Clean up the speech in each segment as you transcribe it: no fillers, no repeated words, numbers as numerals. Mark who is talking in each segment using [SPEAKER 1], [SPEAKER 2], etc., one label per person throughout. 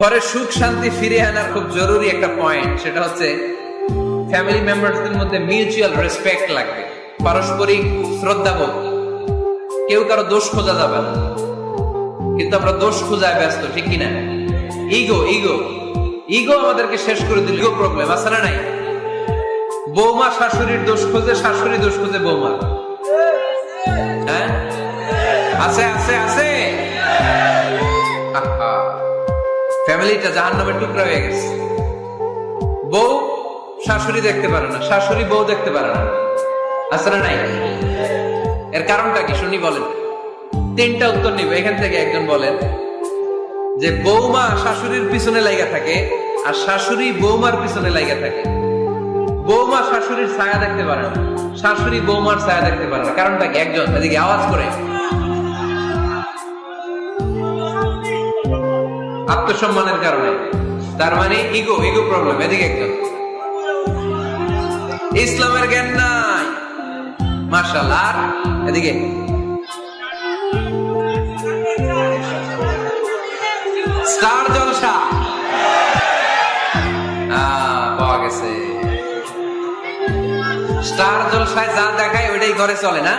[SPEAKER 1] পরে সুখ শান্তি ফিরে আনার খুব জরুরি একটা পয়েন্ট, সেটা হচ্ছে ফ্যামিলি মেম্বারদের মধ্যে মিউচুয়াল রেসপেক্ট লাগবে, পারস্পরিক শ্রদ্ধাবোধ। কেউ কারো দোষ খোঁজা যাবে না, কিন্তু আমরা দোষ খোঁজায় ব্যস্ত, ঠিক কিনা? ইগো ইগো ইগো আমাদেরকে শেষ করে দিল। ইগো প্রবলেম আছে না নাই? বৌমা শাশুড়ির দোষ খোঁজে, শাশুড়ি দোষ খোঁজে বৌমা। হ্যাঁ, আছে আছে আছে। ফ্যামিলিটা জাহান্নামের টুকরা হয়ে গেছে। বউ শাশুড়ি দেখতে পারে না, শাশুড়ি বউ দেখতে পারে না, আছে না নাই? এর কারণটা কি শুনি, বলেন। তিনটা উত্তর নিব এখান থেকে। একজন বলেন যে বৌমা শাশুড়ির পিছনে লাগা থাকে, আর শাশুড়ি বৌমার পিছনে লাগা থাকে। বৌমা শাশুড়ির ছায়া দেখতে পারে না, শাশুড়ি বৌমার ছায়া দেখতে পারে না। কারণটা কি? একজন এদিকে আওয়াজ করে। আত্মসম্মানের কারণে। তার মানে ইগো ইগো প্রবলেম। এদিকে একজন। ইসলামের জ্ঞান নাই, মাশাআল্লাহ। আর এদিকে স্টার জলসা পাওয়া গেছে। স্টার জলসায় যা দেখায় ওইটাই ঘরে চলে না।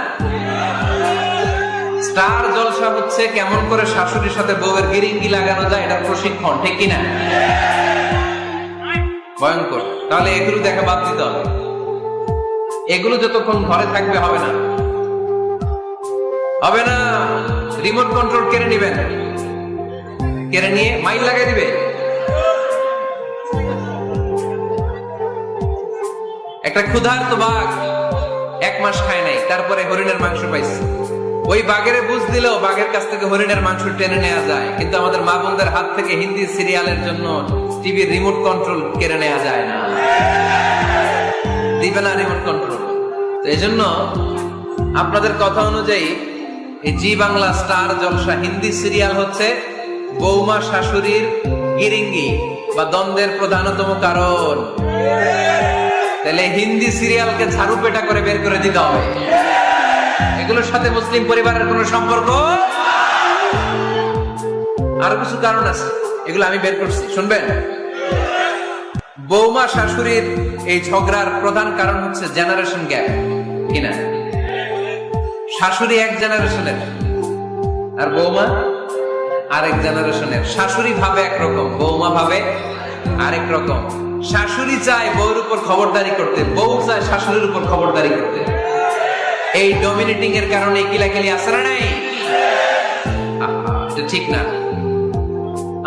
[SPEAKER 1] স্টার জলসা হচ্ছে কেমন করে শাশুড়ির সাথে বউয়ের গিরিঙ্গি লাগানো যায়, এটা প্রশিক্ষণ, ঠিক কিনা? ভয়ঙ্কর। তাহলে এগুলো দেখা বাদ দিতে হবে। এগুলো যতক্ষণ ঘরে থাকবে হবে না, হবে না। রিমোট কন্ট্রোল কেড়ে নিবেন, কেড়ে নিয়ে মাইল লাগাই দিবে। একটা ক্ষুধার্ত বাঘ 1 মাস খায় নাই, তারপরে হরিণের মাংস পাইছে। ওই বাঘের বুঝ দিলেও বাঘের কাছ থেকে হরিণের মাংস টেনে নেওয়া যায়, কিন্তু আমাদের মা বোনদের হাত থেকে হিন্দি সিরিয়ালের জন্য টিভির রিমোট কন্ট্রোল কেড়ে নেওয়া যায় না। দিবে না রিমোট কন্ট্রোল। তো এই জন্য আপনাদের কথা অনুযায়ী এই জি বাংলা স্টার জলসা হিন্দি সিরিয়াল হচ্ছে বৌমা শাশুড়ির গিরিঙ্গি বা দ্বন্দ্বের প্রধানতম কারণ। তাহলে হিন্দি সিরিয়ালকে ঝাড়ু পেটা করে বের করে দিতে হবে। এগুলোর সাথে মুসলিম পরিবারের কোন সম্পর্ক। আরো কিছু কারণ আছে, এগুলো আমি বের করছি, শুনবেন। বৌমা শাশুড়ির এই ঝগড়ার প্রধান কারণ হচ্ছে জেনারেশন গ্যাপ, কিনা? শাশুড়ি এক জেনারেশনের আর বৌমা আরেক জেনারেশনের। শাশুড়ি ভাবে একরকম, বৌমা ভাবে আরেক রকম। শাশুড়ি চায় বউর উপর খবরদারি করতে, বউ চায় শাশুড়ির উপর খবরদারি করতে। এই ডমিনেটিং এর কারণে কিলাকিলি আছে না নাই? এটা ঠিক না।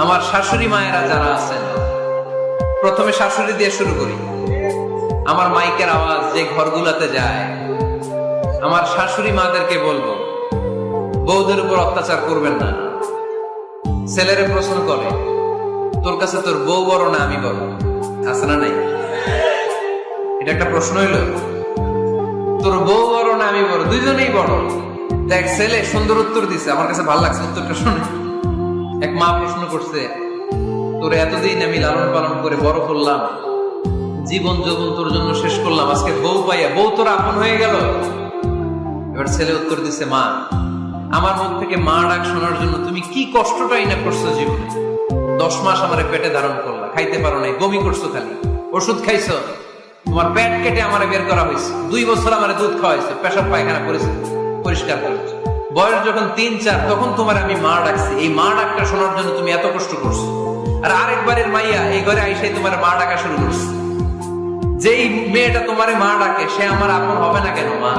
[SPEAKER 1] আমার শাশুড়ি মায়েরা যারা আছেন, প্রথমে শাশুড়ি দিয়ে শুরু করি। আমার মাইকের আওয়াজ যে ঘরগুলোতে যায়, আমার শাশুড়ি মাদেরকে বলবো, বউদের উপর অত্যাচার করবেন না। ছেলেরে প্রশ্ন করে, তোর কাছে তোর বউ বড় না আমি বড়? আছে না নাই? এটা একটা প্রশ্ন হইল। তোর বউ বড় না আমি বড়? দুইজনেই বড়। দেখ, ছেলে সুন্দর উত্তর দিছে, আমার কাছে ভালো লাগছে উত্তরটা শুনে। এক মা প্রশ্ন করছে, তোর এতদিন আমি লালন পালন করে বড় করলাম, জীবন যৌবন তোর জন্য শেষ করলাম, আজকে বউ পাইয়া বউ তোর আপন হয়ে গেল। এবার ছেলে উত্তর দিছে, মা, আমার মুখ থেকে মা ডাক শোনার জন্য তুমি কি কষ্টটাই না করছো জীবনে। 10 মাস আমারে পেটে ধারণ করলা, খাইতে পারো নাই, বমি করছো, খালি ওষুধ খাইছো, তোমার পেট কেটে আমারে বের করা হয়েছে। 2 বছর আমারে দুধ খাওয়াইছো, পেশাব পায়খানা পরিষ্কার করেছো। বয়স যখন 3-4 তখন তোমার আমি মা ডাকছি। এই মা ডাকটা শোনার জন্য তুমি এত কষ্ট করছো। আর আরেকবারের মাইয়া এই ঘরে আইসাই তোমার মা ডাকা শুরু করছে। যেই মেয়েটা তোমারে মা ডাকে সে আমার আপন হবে না কেন? মা